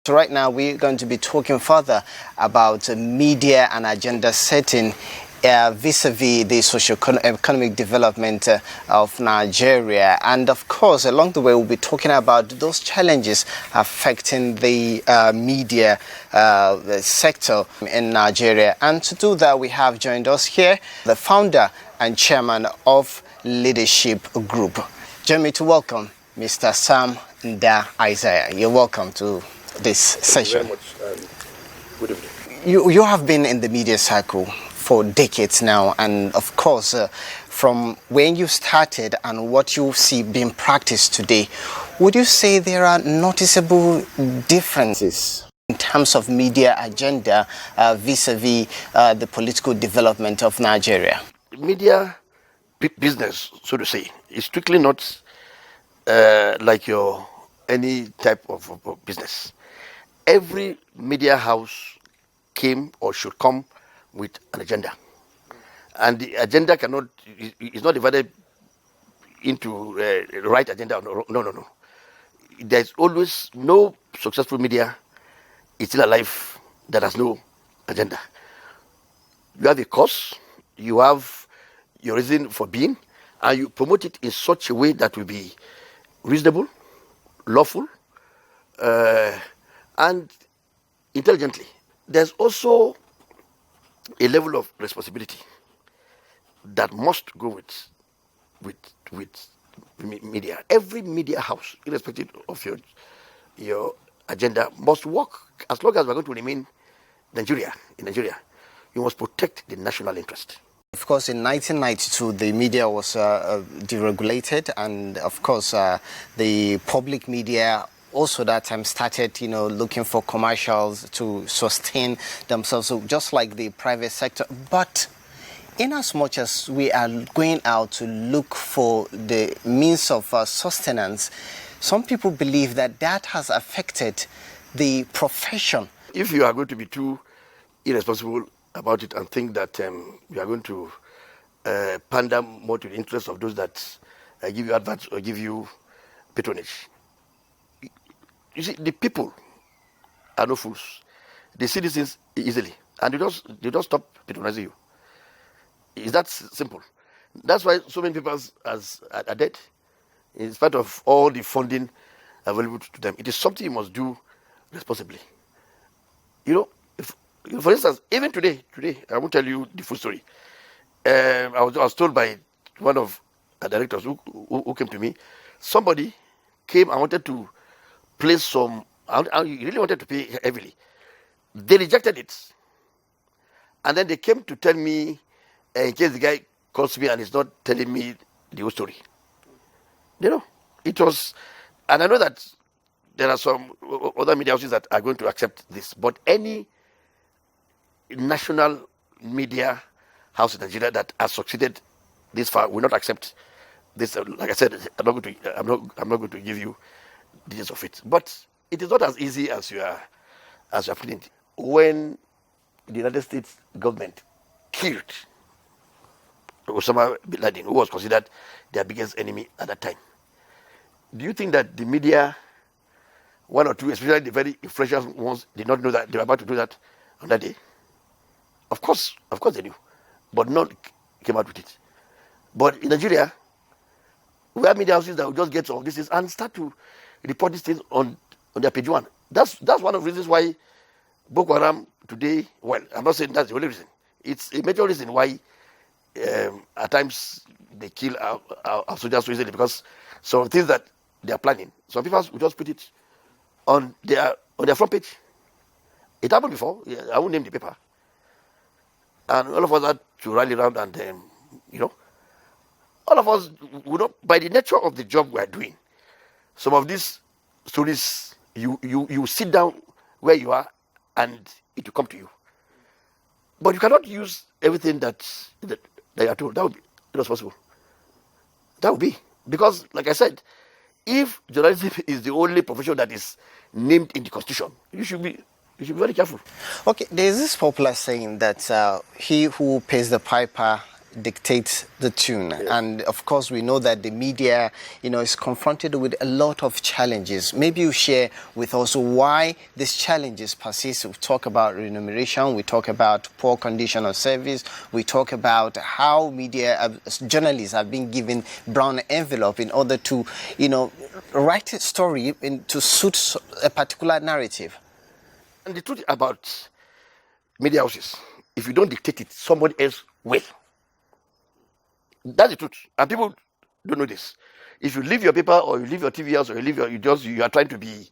So right now we're going to be talking further about media and agenda setting vis-a-vis the socio-economic development of Nigeria. And of course, along the way, we'll be talking about those challenges affecting the media sector in Nigeria. And to do that, we have joined us here, the founder and chairman of Leadership Group. Join me to welcome Mr. Sam Nda-Isaiah. You're welcome to this session. Thank you very much. Good evening. You have been in the media cycle for decades now, and of course, from when you started and what you see being practiced today, would you say there are noticeable differences in terms of media agenda vis-a-vis the political development of Nigeria? Media business, so to say, is strictly not like your any type of business. Every media house came or should come with an agenda, and the agenda is not divided into right agenda. No. There's always no successful media is still alive that has no agenda. You have a cause, you have your reason for being, and you promote it in such a way that will be reasonable, lawful, and intelligently. There's also a level of responsibility that must go with media. Every media house, irrespective of your agenda, must work. As long as we're going to remain in Nigeria, you must protect the national interest. Of course, in 1992, the media was deregulated, and of course, the public media also that time started, looking for commercials to sustain themselves, so just like the private sector. But in as much as we are going out to look for the means of sustenance, some people believe that has affected the profession. If you are going to be too irresponsible about it and think that you are going to pander more to the interests of those that give you advance or give you patronage. You see, the people are no fools. They see these things easily, and they don't stop patronizing you. It's that simple. That's why so many people are dead, in spite of all the funding available to them. It is something you must do responsibly. For instance, even today, I won't tell you the full story. I was told by one of the directors who came to me, somebody came and wanted to place some, he really wanted to pay heavily. They rejected it. And then they came to tell me, in case the guy calls me and is not telling me the whole story. It was, and I know that there are some other media houses that are going to accept this, but any national media house in Nigeria that has succeeded this far will not accept this. Like I said, I'm not going to give you details of it. But it is not as easy as you are putting it. When the United States government killed Osama bin Laden, who was considered their biggest enemy at that time, do you think that the media, one or two, especially the very influential ones, did not know that they were about to do that on that day? Of course they knew, but none came out with it. But in Nigeria, we have media houses that will just get all this and start to report these things on their page one. That's one of the reasons why Boko Haram today, well, I'm not saying that's the only reason. It's a major reason why at times they kill our soldiers so easily, because some things that they are planning, some people will just put it on their front page. It happened before. I won't name the paper. And all of us had to rally around and, all of us would not, by the nature of the job we are doing, some of these stories, you sit down where you are and it will come to you. But you cannot use everything that you are told. That would be irresponsible. That would be. Because, like I said, if journalism is the only profession that is named in the Constitution, you should be very careful. Okay, there is this popular saying that he who pays the piper dictate the tune. Yes. And of course, we know that the media, is confronted with a lot of challenges. Maybe you share with us why these challenges persist. We talk about remuneration, we talk about poor condition of service, we talk about how journalists have been given brown envelope in order to, write a story to suit a particular narrative. And the truth about media houses, if you don't dictate it, somebody else will. That's the truth. And people don't know this. If you leave your paper or you leave your TV house or you are trying to be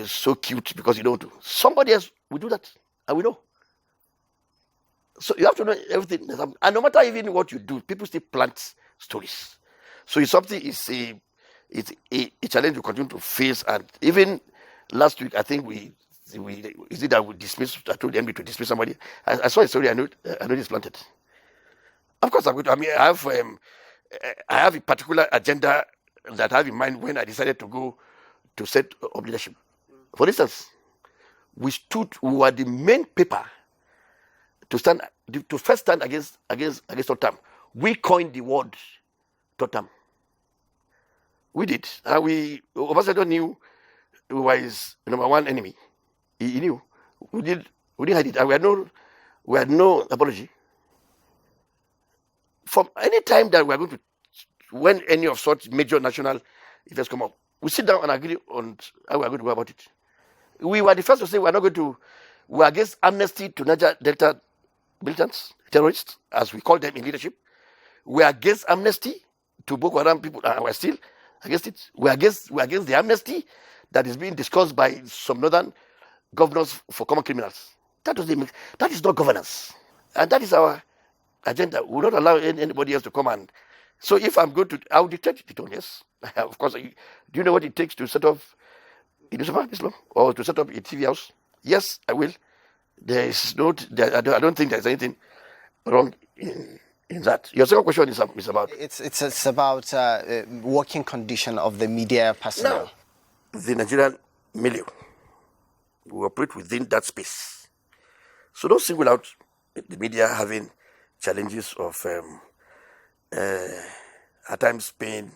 so cute because you don't do, somebody else will do that. And we know. So you have to know everything. And no matter even what you do, people still plant stories. So it's something, it's a challenge we continue to face. And even last week, I think is it that we dismissed, I told the MD to dismiss somebody. I saw a story, I know it's planted. Of course, I have a particular agenda that I have in mind when I decided to go to set up leadership. For instance, we were the main paper to first stand against Tottenham. We coined the word Tottenham. We did. And Obasanjo knew we were his number one enemy. He knew. We didn't hide it. And we had no apology. From any time that we are going to, when any of such major national events come up, we sit down and agree on how we are going to go about it. We were the first to say we are against amnesty to Niger Delta militants, terrorists, as we call them in leadership. We are against amnesty to Boko Haram people, and we're still against it. We're against the amnesty that is being discussed by some northern governors for common criminals. That is not governance. And that is our agenda. We will not allow anybody else to come and. So if I'm going to, I'll dictate it on, yes. Of course, do you know what it takes to set up a newspaper this long? Or to set up a TV house? Yes, I will. I don't think there's anything wrong in that. Your second question is about? It's about working condition of the media personnel. Now, the Nigerian milieu, we operate within that space. So don't single out the media having challenges of at times paying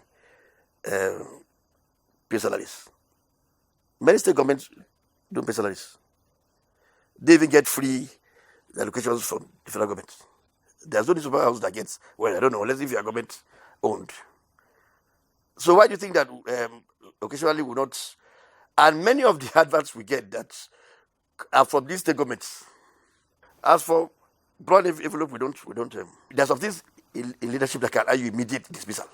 salaries. Many state governments don't pay salaries. They even get free allocations from the federal government. There's no newspaper house that gets, well, I don't know, unless if you are government owned. So why do you think that occasionally we not, and many of the adverts we get that are from these state governments. As for broad envelope, we don't. There's some things in leadership that can argue immediate dismissal.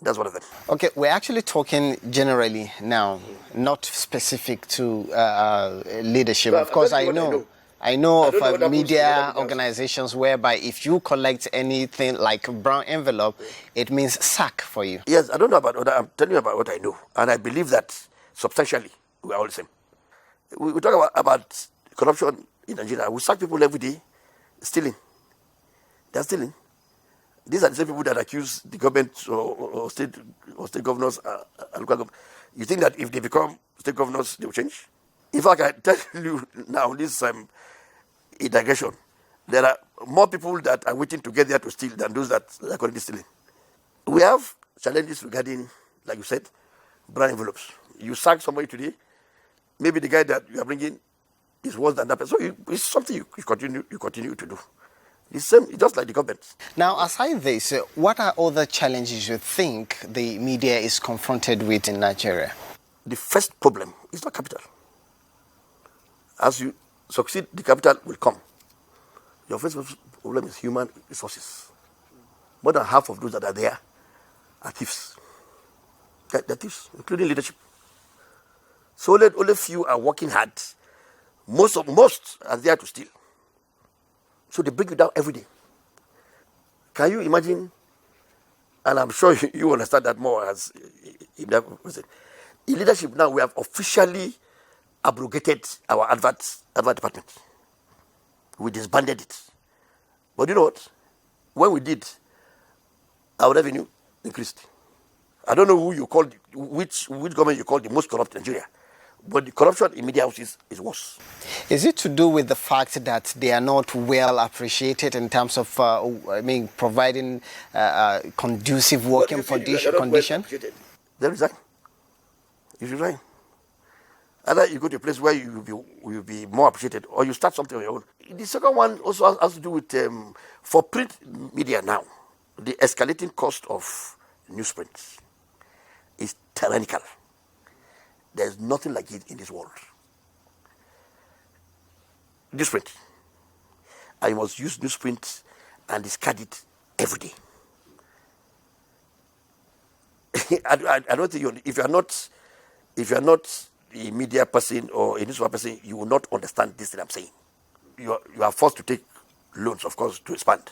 That's one of them. Okay, we're actually talking generally now, not specific to leadership. Of course, I know of media organizations whereby if you collect anything like brown envelope, it means sack for you. Yes, I don't know about what I'm telling you about what I know, and I believe that substantially we are all the same. We talk about corruption in Nigeria. We sack people every day, stealing. They're stealing. These are the same people that accuse the government or state governors and local government. You think that if they become state governors, they will change? In fact, I tell you now, this a digression. There are more people that are waiting to get there to steal than those that are currently stealing. We have challenges regarding, like you said, brown envelopes. You sack somebody today, maybe the guy that you are bringing is worse than that person. So it's something you continue to do. The same, just like the government. Now, aside this, what are other challenges you think the media is confronted with in Nigeria? The first problem is not capital. As you succeed, the capital will come. Your first problem is human resources. More than half of those that are there are thieves. They're thieves, including leadership. So only few are working hard. Most are there to steal. So they bring you down every day. Can you imagine? And I'm sure you understand that more as in leadership now. We have officially abrogated our advert department. We disbanded it. But you know what? When we did, our revenue increased. I don't know who you called, which government you called the most corrupt in Nigeria, But the corruption in media houses is worse. Is it to do with the fact that they are not well appreciated in terms of, providing conducive working condition? Then resign. You should resign. Either you go to a place where you will be more appreciated, or you start something on your own. The second one also has to do with, for print media now, the escalating cost of newsprint is tyrannical. There's nothing like it in this world. Newsprint. I must use newsprint and discard it every day. I don't think if you're not a media person or a newspaper person, you will not understand this that I'm saying. You are forced to take loans, of course, to expand.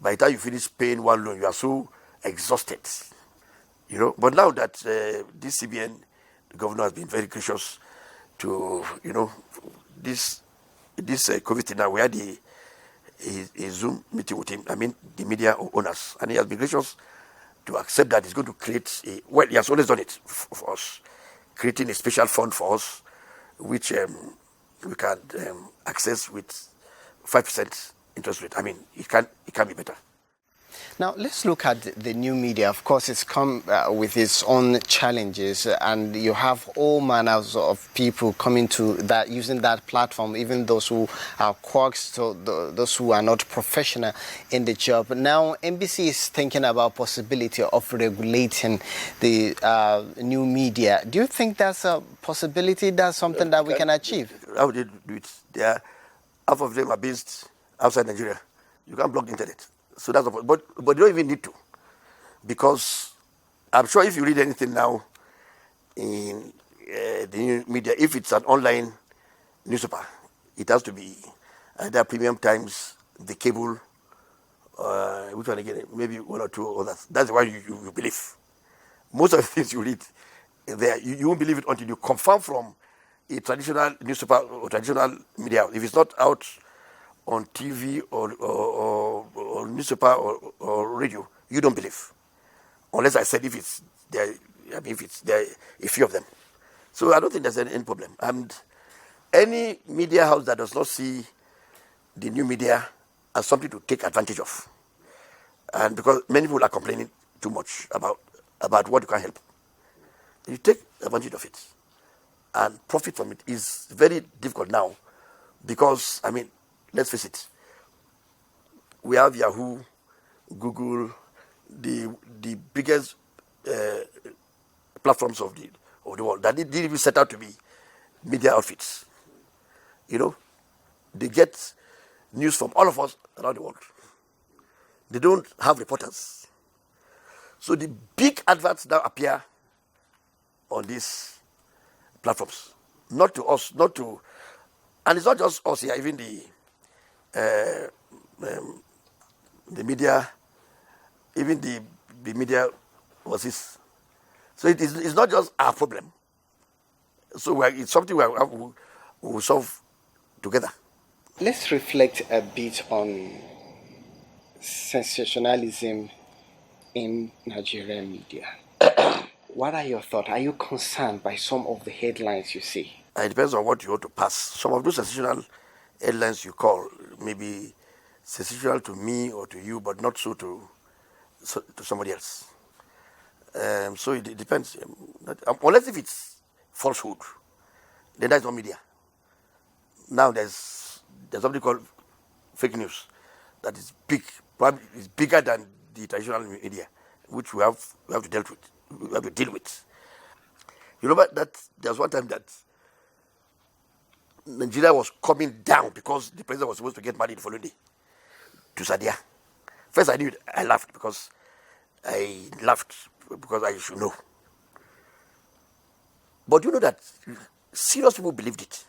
By the time you finish paying one loan, you are so exhausted, But now that this CBN, the governor has been very gracious to, this COVID thing now. We had a Zoom meeting with him. I mean, the media owners, and he has been gracious to accept that he's going to create he has always done it for us, creating a special fund for us, which we can access with 5% interest rate. I mean, it can be better. Now, let's look at the new media. Of course, it's come with its own challenges, and you have all manners of people coming to that, using that platform, even those who are quacks, those who are not professional in the job. Now, NBC is thinking about possibility of regulating the new media. Do you think that's a possibility? That's something that we can achieve? How would they do it? Half of them are based outside Nigeria. You can't block the internet. So that's the point. But you don't even need to, because I'm sure if you read anything now in the new media, if it's an online newspaper, it has to be either Premium Times, the cable, which one again? Maybe one or two others. That's why you believe. Most of the things you read there, you won't believe it until you confirm from a traditional newspaper or traditional media. If it's not out on TV or newspaper or radio, you don't believe, unless I said if it's there. I mean, if it's there, a few of them. So I don't think there's any problem. And any media house that does not see the new media as something to take advantage of, and because many people are complaining too much about what you can help, you take advantage of it and profit from it is very difficult now, because I mean, let's face it, we have Yahoo, Google, the biggest platforms of the world that didn't even set out to be media outfits. They get news from all of us around the world. They don't have reporters. So the big adverts now appear on these platforms. Not to us, and it's not just us here, even the media, even the media overseas. So it's not just our problem. So it's something we will solve together. Let's reflect a bit on sensationalism in Nigerian media. What are your thoughts? Are you concerned by some of the headlines you see? It depends on what you want to pass. Some of those sensational headlines you call maybe sensational to me or to you, but not so to somebody else. So it depends. Unless if it's falsehood, then that's not media. Now there's something called fake news that is big, probably is bigger than the traditional media, which we have to deal with. We have to deal with. You know that there's one time that Nigeria was coming down because the president was supposed to get married the following day to Sadia. First I knew it, I laughed because I should know. But you know that serious people believed it.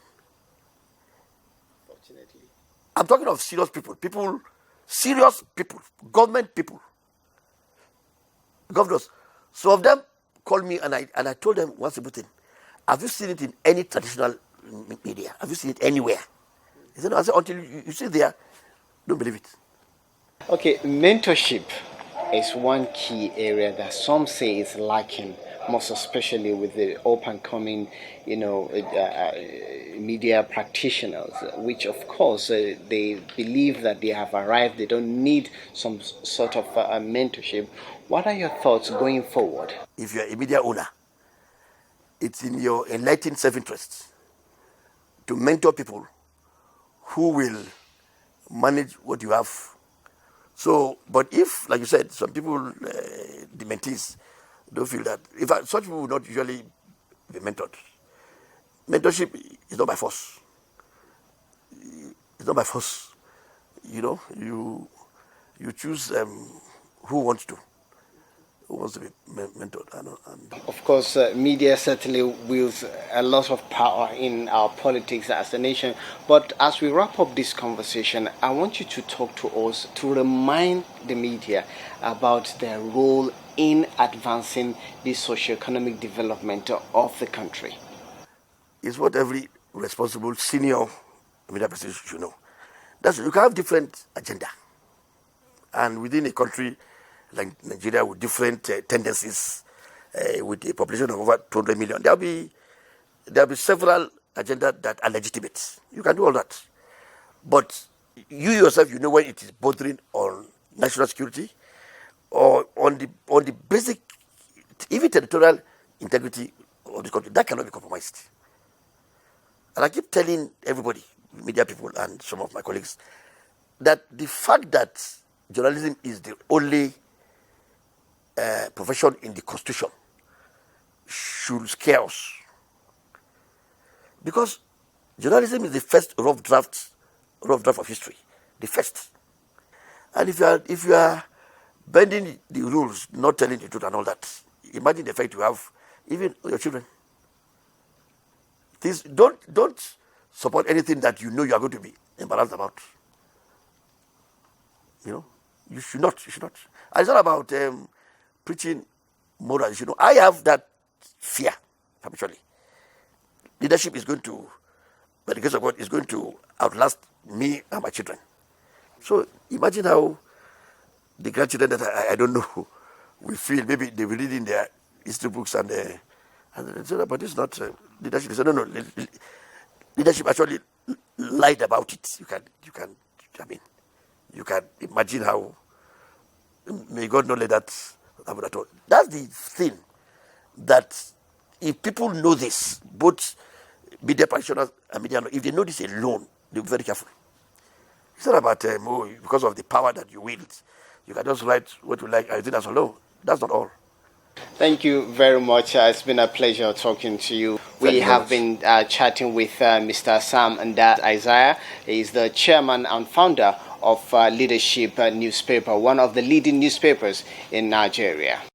Fortunately. I'm talking of serious people, serious people, government people, governors. Some of them called me and I told them one simple thing. Have you seen it in any traditional media? Have you seen it anywhere? He said, no. I said, until you see it there, don't believe it. Okay, mentorship is one key area that some say is lacking most especially with the up and coming, media practitioners, which of course they believe that they have arrived. They don't need some sort of mentorship. What are your thoughts going forward? If you're a media owner, it's in your enlightened self-interest to mentor people who will manage what you have. So, but if, like you said, some people, the mentees, don't feel that, in fact, such people will not usually be mentored. Mentorship is not by force. It's not by force. You choose who wants to be mentored. Of course, media certainly wields a lot of power in our politics as a nation. But as we wrap up this conversation, I want you to talk to us to remind the media about their role in advancing the socio-economic development of the country. It's what every responsible senior media person should know. You can have different agenda, and within a country like Nigeria with different tendencies, with a population of over 200 million, there'll be several agendas that are legitimate. You can do all that, but you yourself, you know when it is bordering on national security or on the basic, even territorial integrity of the country. That cannot be compromised. And I keep telling everybody, media people and some of my colleagues, that the fact that journalism is the only profession in the Constitution should scare us. Because journalism is the first rough draft of history, the first. And if you are bending the rules, not telling the truth and all that, imagine the effect you have, even your children. Don't support anything that you know you are going to be embarrassed about. You should not. And it's not about preaching morals. I have that fear, habitually. Leadership is going to, by the grace of God, is going to outlast me and my children. So imagine how the grandchildren that I don't know will feel. Maybe they will read in their history books and they say, but it's not leadership. They say, no. Leadership actually lied about it. You can imagine how. May God not let that happen at all. That's the thing that if people know this, both media practitioners and media, if they know this alone, they'll be very careful. It's not about because of the power that you wield, you can just write what you like. I think that's alone. That's not all. Thank you very much. It's been a pleasure talking to you. We have been chatting with Mr. Sam Nda-Isaiah. He is the chairman and founder of Leadership newspaper, one of the leading newspapers in Nigeria.